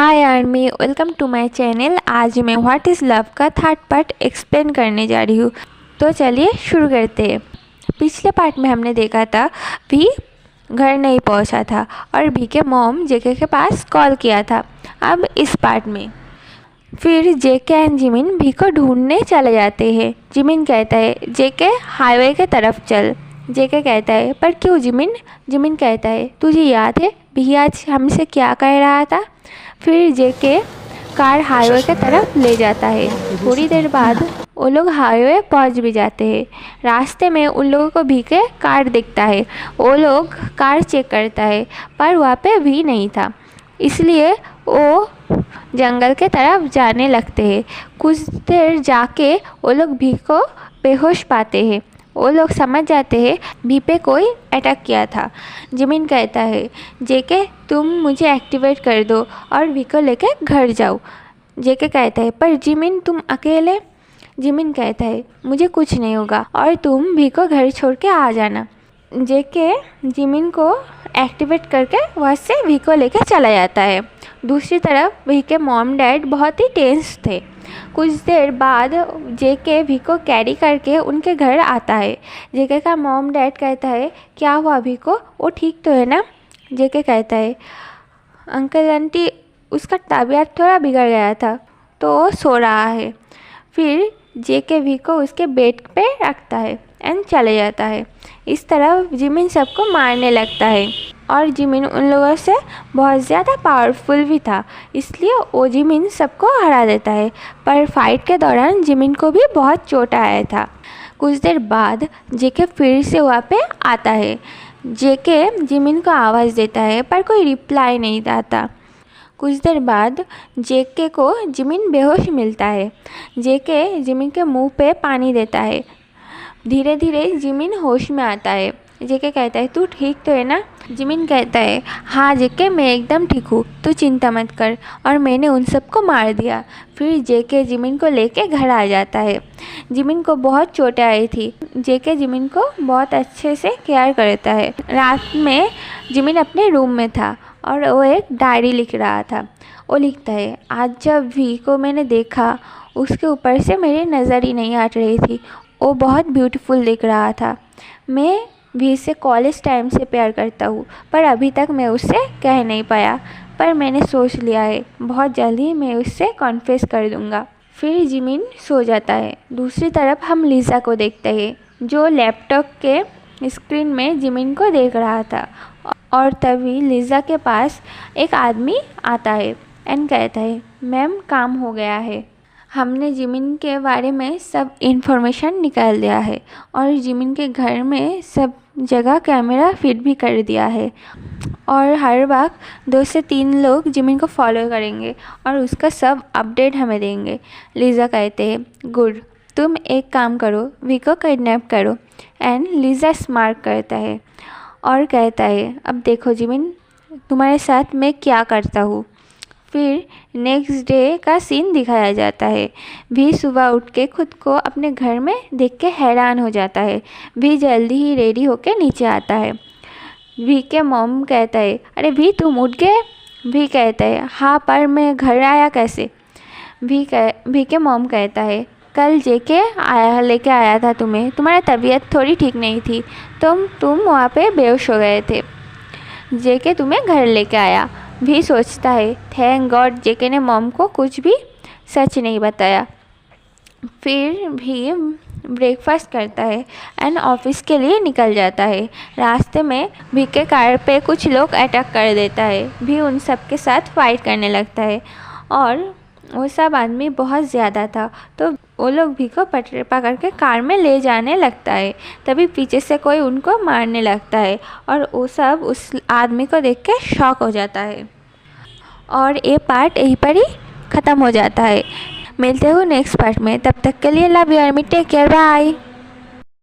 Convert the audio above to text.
Hi army, welcome to my channel. आज मैं what is love का थर्ड पार्ट एक्सप्लेन करने जा रही हूँ। तो चलिए शुरू करते हैं। पिछले पार्ट में हमने देखा था भी घर नहीं पहुँचा था और भी के मॉम जेके के पास कॉल किया था। अब इस पार्ट में फिर जेके एंड जिमिन भी को ढूंढने चले जाते हैं। जिमिन कहता है जेके हाईवे के तरफ चल। जेके कहता है पर क्यों जिमिन? जिमिन कहता है तुझे याद है भी आज हमसे क्या कह रहा था? फिर जेके कार हाईवे की तरफ ले जाता है। थोड़ी देर बाद वो लोग हाईवे पहुंच भी जाते हैं। रास्ते में उन लोगों को भी के कार दिखता है। वो लोग कार चेक करता है पर वहाँ पे भी नहीं था, इसलिए वो जंगल के तरफ जाने लगते हैं। कुछ देर जाके वो लोग भी को बेहोश पाते हैं। वो लोग समझ जाते हैं भी पे कोई अटैक किया था। जिमिन कहता है जेके तुम मुझे एक्टिवेट कर दो और भी को लेके घर जाओ। जेके कहता है पर जिमिन तुम अकेले? जिमिन कहता है मुझे कुछ नहीं होगा और तुम भी को घर छोड़ के आ जाना। जेके जिमिन को एक्टिवेट करके वहाँ से भी को लेकर चला जाता है। दूसरी तरफ भी के मॉम डैड बहुत ही टेंस थे। कुछ देर बाद जेके भी को कैरी करके उनके घर आता है। जेके का मॉम डैड कहता है क्या हुआ भी को, वो ठीक तो है ना? जेके कहता है अंकल आंटी उसका तबीयत थोड़ा बिगड़ गया था तो वो सो रहा है। फिर जेके भी को उसके बेड पे रखता है एंड चले जाता है। इस तरह जिमिन सबको मारने लगता है और जिमिन उन लोगों से बहुत ज़्यादा पावरफुल भी था, इसलिए वो जिमिन सबको हरा देता है। पर फाइट के दौरान जिमिन को भी बहुत चोट आया था। कुछ देर बाद जेके फिर से वहाँ पे आता है। जेके जिमिन को आवाज़ देता है पर कोई रिप्लाई नहीं आता। कुछ देर बाद जेके को जिमिन बेहोश मिलता है। जेके जिमिन के मुंह पे पानी देता है। धीरे धीरे जिमिन होश में आता है। जेके कहता है तू ठीक तो है ना? जिमिन कहता है हाँ जेके मैं एकदम ठीक हूँ, तू चिंता मत कर और मैंने उन सबको मार दिया। फिर जेके जिमिन को लेके घर आ जाता है। जिमिन को बहुत चोटें आई थी। जेके जिमिन को बहुत अच्छे से केयर करता है। रात में जिमिन अपने रूम में था और वो एक डायरी लिख रहा था। वो लिखता है आज जब भी को मैंने देखा उसके ऊपर से मेरी नज़र ही नहीं हट रही थी। वो बहुत ब्यूटीफुल दिख रहा था। मैं भी से कॉलेज टाइम से प्यार करता हूँ पर अभी तक मैं उससे कह नहीं पाया, पर मैंने सोच लिया है बहुत जल्दी मैं उससे कॉन्फेस कर दूँगा। फिर जिमिन सो जाता है। दूसरी तरफ हम लीज़ा को देखते हैं जो लैपटॉप के स्क्रीन में जिमिन को देख रहा था और तभी लीज़ा के पास एक आदमी आता है एंड कहता है मैम काम हो गया है, हमने जिमिन के बारे में सब इन्फॉर्मेशन निकाल दिया है और जिमिन के घर में सब जगह कैमरा फिट भी कर दिया है और हर वक्त 2 से 3 लोग जिमिन को फॉलो करेंगे और उसका सब अपडेट हमें देंगे। लीज़ा कहते हैं गुड, तुम एक काम करो वी को किडनैप करो। एंड लीज़ा स्मार्ट करता है और कहता है अब देखो जिमिन तुम्हारे साथ मैं क्या करता हूँ। फिर नेक्स्ट डे का सीन दिखाया जाता है। भी सुबह उठ के खुद को अपने घर में देख के हैरान हो जाता है। भी जल्दी ही रेडी होके नीचे आता है। भी के मॉम कहता है अरे भी तुम उठ गए? भी कहता है हाँ पर मैं घर आया कैसे? भी के मॉम कहता है कल जेके आया लेके आया था तुम्हें, तुम्हारी तबीयत थोड़ी ठीक नहीं थी तुम वहाँ पे बेहोश हो गए थे, जेके तुम्हें घर लेके आया। भी सोचता है थैंक गॉड जेके ने मॉम को कुछ भी सच नहीं बताया। फिर भी ब्रेकफास्ट करता है एंड ऑफिस के लिए निकल जाता है। रास्ते में भी के कार पे कुछ लोग अटैक कर देता है। भी उन सब के साथ फाइट करने लगता है और वो सब आदमी बहुत ज़्यादा था तो वो लोग भी को पकड़ के कार में ले जाने लगता है। तभी पीछे से कोई उनको मारने लगता है और वो सब उस आदमी को देख के शॉक हो जाता है और ये पार्ट यहीं पर ही ख़त्म हो जाता है। मिलते हो नेक्स्ट पार्ट में, तब तक के लिए love you army, take care, bye.